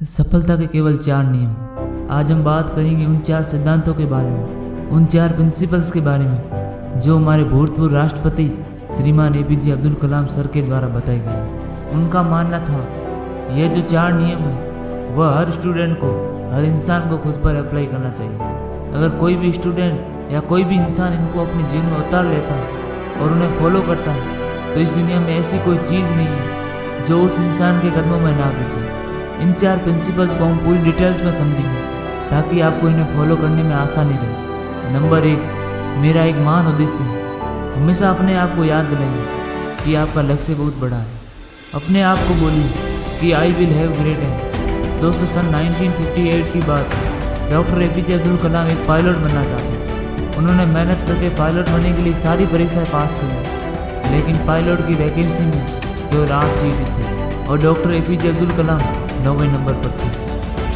सफलता के केवल 4 नियम। आज हम बात करेंगे उन 4 सिद्धांतों के बारे में, उन 4 प्रिंसिपल्स के बारे में जो हमारे भूतपूर्व राष्ट्रपति श्रीमान APJ अब्दुल कलाम सर के द्वारा बताए गए। उनका मानना था यह जो 4 नियम है वह हर स्टूडेंट को, हर इंसान को खुद पर अप्लाई करना चाहिए। अगर कोई भी स्टूडेंट या कोई भी इंसान इनको अपने जीवन में उतार लेता है और उन्हें फॉलो करता है तो इस दुनिया में ऐसी कोई चीज़ नहीं है जो उस इंसान के कदमों में ना गुजरे। इन 4 प्रिंसिपल्स को हम पूरी डिटेल्स में समझेंगे ताकि आपको इन्हें फॉलो करने में आसानी रहे। नंबर 1, मेरा एक महान उद्देश्य है। हमेशा अपने आप को याद दिलाइए कि आपका लक्ष्य बहुत बड़ा है। अपने आप को बोलिए कि I will have great aim. दोस्तों, सन 1958 की बात है। डॉक्टर APJ अब्दुल कलाम एक पायलट बनना चाहते थे। उन्होंने मेहनत करके पायलट बनने के लिए सारी परीक्षाएं पास कर ली, लेकिन पायलट की वैकेंसी में केवल 8 सीटें थी और doctor APJ Abdul Kalam 9वें number पर थे।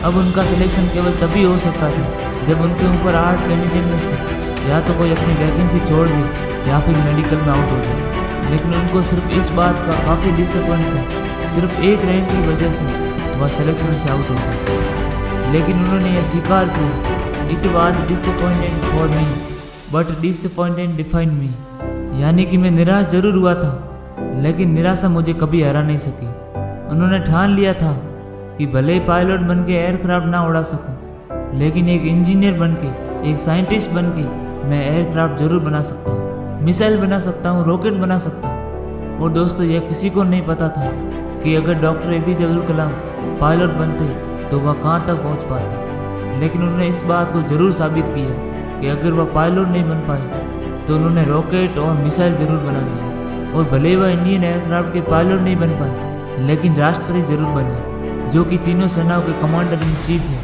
अब उनका सिलेक्शन केवल तभी हो सकता था जब उनके ऊपर 8 कैंडिडेट में से या तो कोई अपनी वैकेंसी छोड़ दे या फिर मेडिकल में आउट हो जाए। लेकिन उनको सिर्फ इस बात का काफ़ी डिसअपॉइंट था, सिर्फ एक रैंक की वजह से वह सिलेक्शन से आउट हो गए। लेकिन उन्होंने यह स्वीकार किया, it was disappointed for me but disappointed define मी। यानी कि मैं निराश जरूर हुआ था लेकिन निराशा मुझे कभी हरा नहीं सकी। उन्होंने ठान लिया था कि भले ही पायलट बन के एयरक्राफ्ट ना उड़ा सकूं, लेकिन एक इंजीनियर बन के, एक साइंटिस्ट बन के मैं एयरक्राफ्ट जरूर बना सकता हूँ, मिसाइल बना सकता हूँ, रॉकेट बना सकता हूँ। और दोस्तों, यह किसी को नहीं पता था कि अगर doctor APJ Abdul Kalam pilot बनते तो वह कहाँ तक पहुँच पाते। लेकिन उन्होंने इस बात को ज़रूर साबित किया कि अगर वह पायलट नहीं बन पाए तो उन्होंने रॉकेट और मिसाइल ज़रूर बना दिए। और भले ही वह इंडियन एयरक्राफ्ट के पायलट नहीं बन पाए लेकिन राष्ट्रपति जरूर बने, जो कि तीनों सेनाओं के कमांडर इन चीफ हैं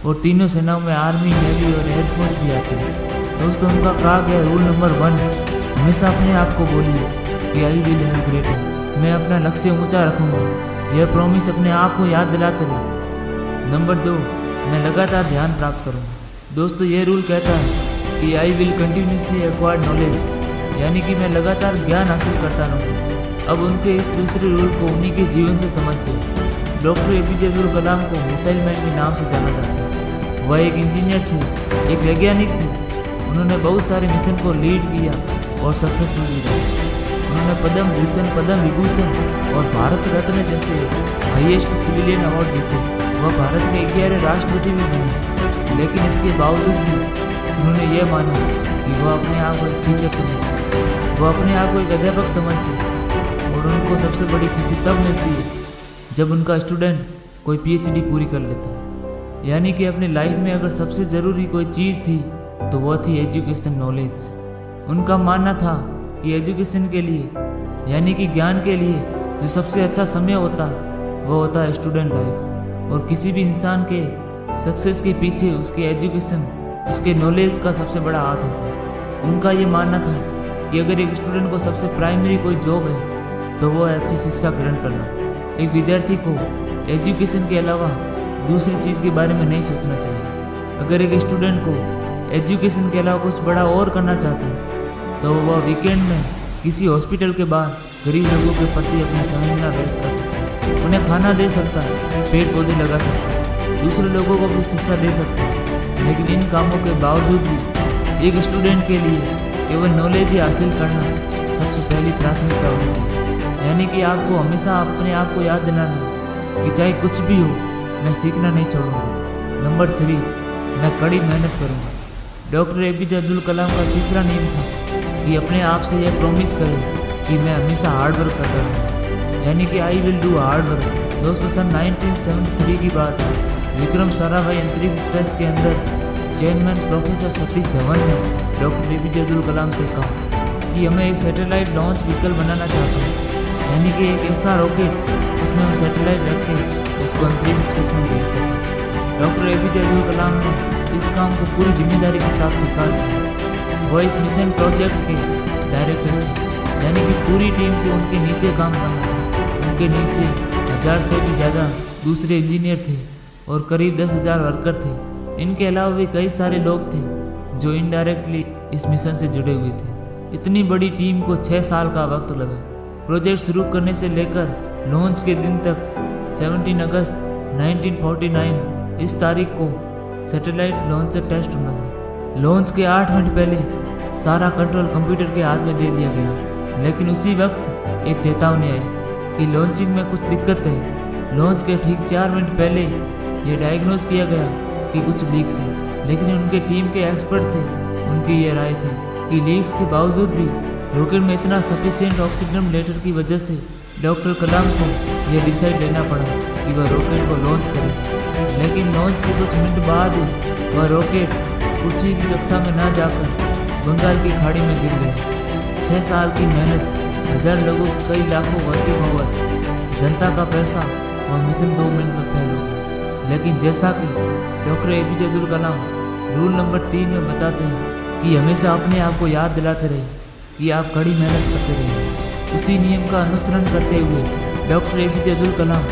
और तीनों सेनाओं में आर्मी, नेवी और एयरफोर्स भी आते हैं। दोस्तों, उनका कहा गया रूल नंबर 1, हमेशा अपने आप को बोलिए कि I will have great aim. मैं अपना लक्ष्य ऊंचा रखूंगा। यह प्रॉमिस अपने आप को याद दिलाते रहे। नंबर 2, मैं लगातार ध्यान प्राप्त करूंगा। दोस्तों, यह रूल कहता है कि I will continuously acquire knowledge, यानी कि मैं लगातार ज्ञान हासिल करता रहूँगा। अब उनके इस दूसरे रूल को उन्हीं के जीवन से समझते हैं। डॉक्टर APJ अब्दुल कलाम को मिसाइल मैन के नाम से जाना जाता है। वह एक इंजीनियर थे, एक वैज्ञानिक थे। उन्होंने बहुत सारे मिशन को लीड किया और सक्सेसफुल भी रहे। उन्होंने पद्म भूषण, पद्म विभूषण और भारत रत्न जैसे हाईएस्ट सिविलियन अवार्ड जीते। वह भारत के 11वें राष्ट्रपति भी बने। लेकिन इसके बावजूद भी उन्होंने यह माना कि वह अपने आप को एक टीचर समझते, वह अपने आप को एक अध्यापक समझते। और उनको सबसे बड़ी खुशी तब मिलती है जब उनका स्टूडेंट कोई PhD पूरी कर लेता है। यानी कि अपनी लाइफ में अगर सबसे ज़रूरी कोई चीज़ थी तो वह थी एजुकेशन, नॉलेज। उनका मानना था कि एजुकेशन के लिए, यानी कि ज्ञान के लिए जो सबसे अच्छा समय होता है वह होता है स्टूडेंट लाइफ। और किसी भी इंसान के सक्सेस के पीछे उसके एजुकेशन, उसके नॉलेज का सबसे बड़ा हाथ होता है। उनका ये मानना था कि अगर एक स्टूडेंट को सबसे प्राइमरी कोई जॉब है तो वह है अच्छी शिक्षा ग्रहण करना। एक विद्यार्थी को एजुकेशन के अलावा दूसरी चीज़ के बारे में नहीं सोचना चाहिए। अगर एक स्टूडेंट को एजुकेशन के अलावा कुछ बड़ा और करना चाहता है तो वह वीकेंड में किसी हॉस्पिटल के बाहर गरीब लोगों के प्रति अपनी संवेदना व्यक्त कर सकता है, उन्हें खाना दे सकता है, पेड़ पौधे लगा सकता है, दूसरे लोगों को भी शिक्षा दे सकता है। लेकिन इन कामों के बावजूद भी एक स्टूडेंट के लिए केवल नॉलेज ही हासिल करना सबसे पहली प्राथमिकता होनी चाहिए। यानी कि आपको हमेशा अपने आप को याद दिलाना कि चाहे कुछ भी हो मैं सीखना नहीं छोड़ूंगा। नंबर 3, मैं कड़ी मेहनत करूंगा। डॉक्टर APJ अब्दुल कलाम का तीसरा नियम था कि अपने आप से यह प्रॉमिस करें कि मैं हमेशा हार्ड वर्क करता रहूँगा, यानी कि I will do hard work. दोस्तों, सन 1973 की बात है। विक्रम साराभाई अंतरिक्ष स्पेस के अंदर चेयरमैन प्रोफेसर सतीश धवन ने डॉक्टर APJ अब्दुल कलाम से कहा कि हमें एक सैटेलाइट लॉन्च व्हीकल बनाना चाहते हैं, यानी कि एक ऐसा रॉकेट जिसमें हम सैटेलाइट रख के उसको अंतरिक्ष स्पेस में भेज सकें। डॉक्टर APJ अब्दुल कलाम ने इस काम को पूरी जिम्मेदारी के साथ स्वीकार किया। वह इस मिशन प्रोजेक्ट के डायरेक्टर थे, यानी कि पूरी टीम को उनके नीचे काम करना था। उनके नीचे 1000 से भी ज़्यादा दूसरे इंजीनियर थे और करीब 10,000 वर्कर थे। इनके अलावा भी कई सारे लोग थे जो इनडायरेक्टली इस मिशन से जुड़े हुए थे। इतनी बड़ी टीम को 6 साल का वक्त लगा। प्रोजेक्ट शुरू करने से लेकर लॉन्च के दिन तक 17 अगस्त 1949 इस तारीख को सैटेलाइट लॉन्चर टेस्ट होना था। लॉन्च के 8 मिनट पहले सारा कंट्रोल कंप्यूटर के हाथ में दे दिया गया, लेकिन उसी वक्त एक चेतावनी आई कि लॉन्चिंग में कुछ दिक्कत है। लॉन्च के ठीक 4 मिनट पहले ये डायग्नोज किया गया कि कुछ लीक्स है, लेकिन उनके टीम के एक्सपर्ट थे, उनकी ये राय थी कि लीक्स के बावजूद भी रॉकेट में इतना सफिशिएंट ऑक्सीजन लेटर की वजह से डॉक्टर कलाम को यह डिसाइड लेना पड़ा कि वह रॉकेट को लॉन्च करें। लेकिन लॉन्च के कुछ मिनट बाद ही वह रॉकेट पृथ्वी की कक्षा में ना जाकर बंगाल की खाड़ी में गिर गया। 6 साल की मेहनत, 1000 लोगों की कई लाखों वर्किंग आवर, जनता का पैसा और मिशन 2 मिनट में फेल हो गया। लेकिन जैसा कि doctor APJ Abdul Kalam rule number 3 में बताते हैं कि हमेशा अपने आप को याद दिलाते रहिए कि आप कड़ी मेहनत करते रहिए। उसी नियम का अनुसरण करते हुए डॉक्टर APJ अब्दुल कलाम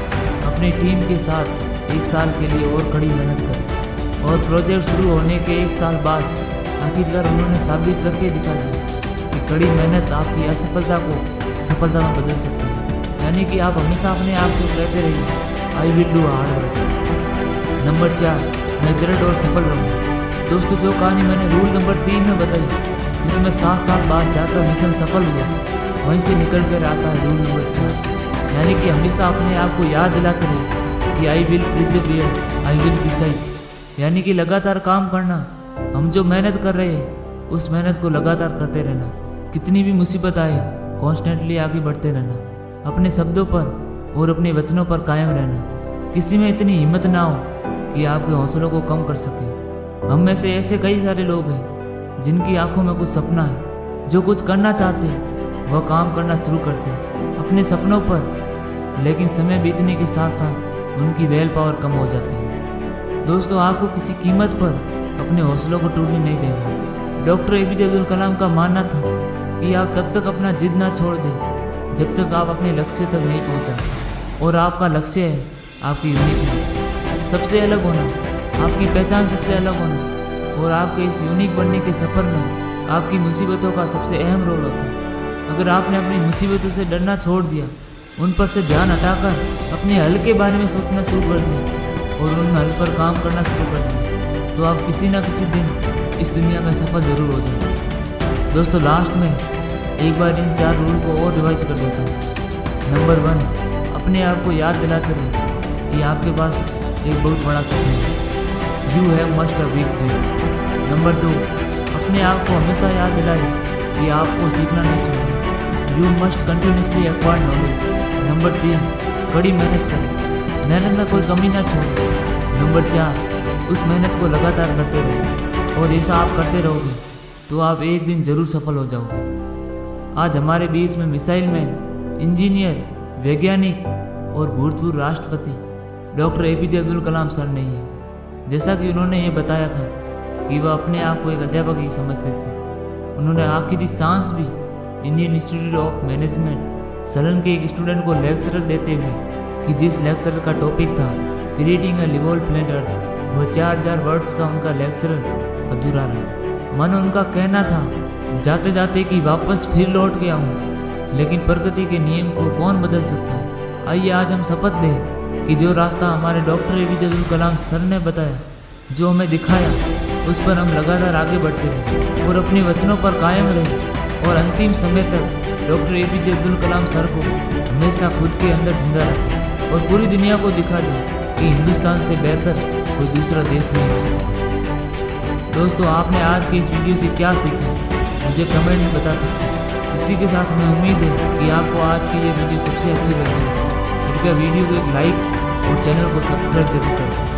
अपनी टीम के साथ 1 साल के लिए और कड़ी मेहनत करें और प्रोजेक्ट शुरू होने के 1 साल बाद आखिरकार उन्होंने साबित करके दिखा दिया कि कड़ी मेहनत आपकी असफलता को सफलता में बदल सकती है। यानी कि आप हमेशा अपने आप को कहते रहिए I will do hard work. Number 4, मैं दृढ़ और सफल रहूँगा। दोस्तों, जो कहानी मैंने रूल नंबर 3 में बताई, जिसमें 7 साल बाद जाकर मिशन सफल हुआ, वहीं से निकल कर आता है रूल नंबर 4, यानी कि हमेशा अपने आप को याद दिलाते रहे कि I will persevere, I will decide, यानी कि लगातार काम करना। हम जो मेहनत कर रहे हैं उस मेहनत को लगातार करते रहना। कितनी भी मुसीबत आए, कॉन्स्टेंटली आगे बढ़ते रहना। अपने शब्दों पर और अपने वचनों पर कायम रहना। किसी में इतनी हिम्मत ना हो कि आपके हौसलों को कम कर सके। हम में से ऐसे कई सारे लोग हैं जिनकी आंखों में कुछ सपना है, जो कुछ करना चाहते हैं वह काम करना शुरू करते हैं अपने सपनों पर, लेकिन समय बीतने के साथ साथ उनकी वेल पावर कम हो जाती है। दोस्तों, आपको किसी कीमत पर अपने हौसलों को टूटने नहीं देना। डॉक्टर APJ अब्दुल कलाम का मानना था कि आप तब तक अपना जिद ना छोड़ दें जब तक आप अपने लक्ष्य तक नहीं पहुंचा। और आपका लक्ष्य है आपकी यूनिकनेस, सबसे अलग होना, आपकी पहचान सबसे अलग होना। और आपके इस यूनिक बनने के सफ़र में आपकी मुसीबतों का सबसे अहम रोल होता है। अगर आपने अपनी मुसीबतों से डरना छोड़ दिया, उन पर से ध्यान हटाकर अपने हल के बारे में सोचना शुरू कर दिया और उन हल पर काम करना शुरू कर दिया, तो आप किसी ना किसी दिन इस दुनिया में सफल जरूर हो जाएंगे। दोस्तों, लास्ट में एक बार इन 4 रूल को और रिवाइज कर देता हूँ। नंबर 1, अपने आप को याद दिलाते रहे कि आपके पास एक बहुत बड़ा सपना है। You have must a big dream. Number 2, अपने आप को हमेशा याद दिलाए कि आपको सीखना नहीं छोड़ना। You must continuously acquire knowledge. Number 3, कड़ी मेहनत करें, मेहनत में कोई कमी ना छोड़ें। नंबर 4, उस मेहनत को लगातार करते रहो और ऐसा आप करते रहोगे तो आप एक दिन जरूर सफल हो जाओगे। आज हमारे बीच में मिसाइल मैन, इंजीनियर, वैज्ञानिक और भूतपूर्व राष्ट्रपति doctor APJ Abdul Kalam sir नहीं है। जैसा कि उन्होंने ये बताया था कि वह अपने आप को एक अध्यापक ही समझते थे। उन्होंने आखिरी सांस भी Indian institute of management sullen के एक स्टूडेंट को लेक्चर देते हुए कि जिस लेक्चर का टॉपिक था creating a liveable planet earth, वह 4000 वर्ड्स का उनका लेक्चर अधूरा रहा। मन उनका कहना था जाते जाते कि वापस फिर लौट के आऊँ, लेकिन प्रकृति के नियम को कौन बदल सकता है। आइए आज हम शपथ लें कि जो रास्ता हमारे doctor APJ Abdul Kalam sir ने बताया, जो हमें दिखाया, उस पर हम लगातार आगे बढ़ते रहे और अपने वचनों पर कायम रहे और अंतिम समय तक doctor APJ Abdul Kalam sir को हमेशा खुद के अंदर जिंदा रखें और पूरी दुनिया को दिखा दें कि हिंदुस्तान से बेहतर कोई दूसरा देश नहीं हो सकता। दोस्तों, आपने आज की इस वीडियो से क्या सीखा मुझे कमेंट में बता सकते हैं। इसी के साथ हमें उम्मीद है कि आपको आज की ये वीडियो सबसे अच्छी लगी। कृपया वीडियो को एक लाइक और चैनल को सब्सक्राइब जरूर करें।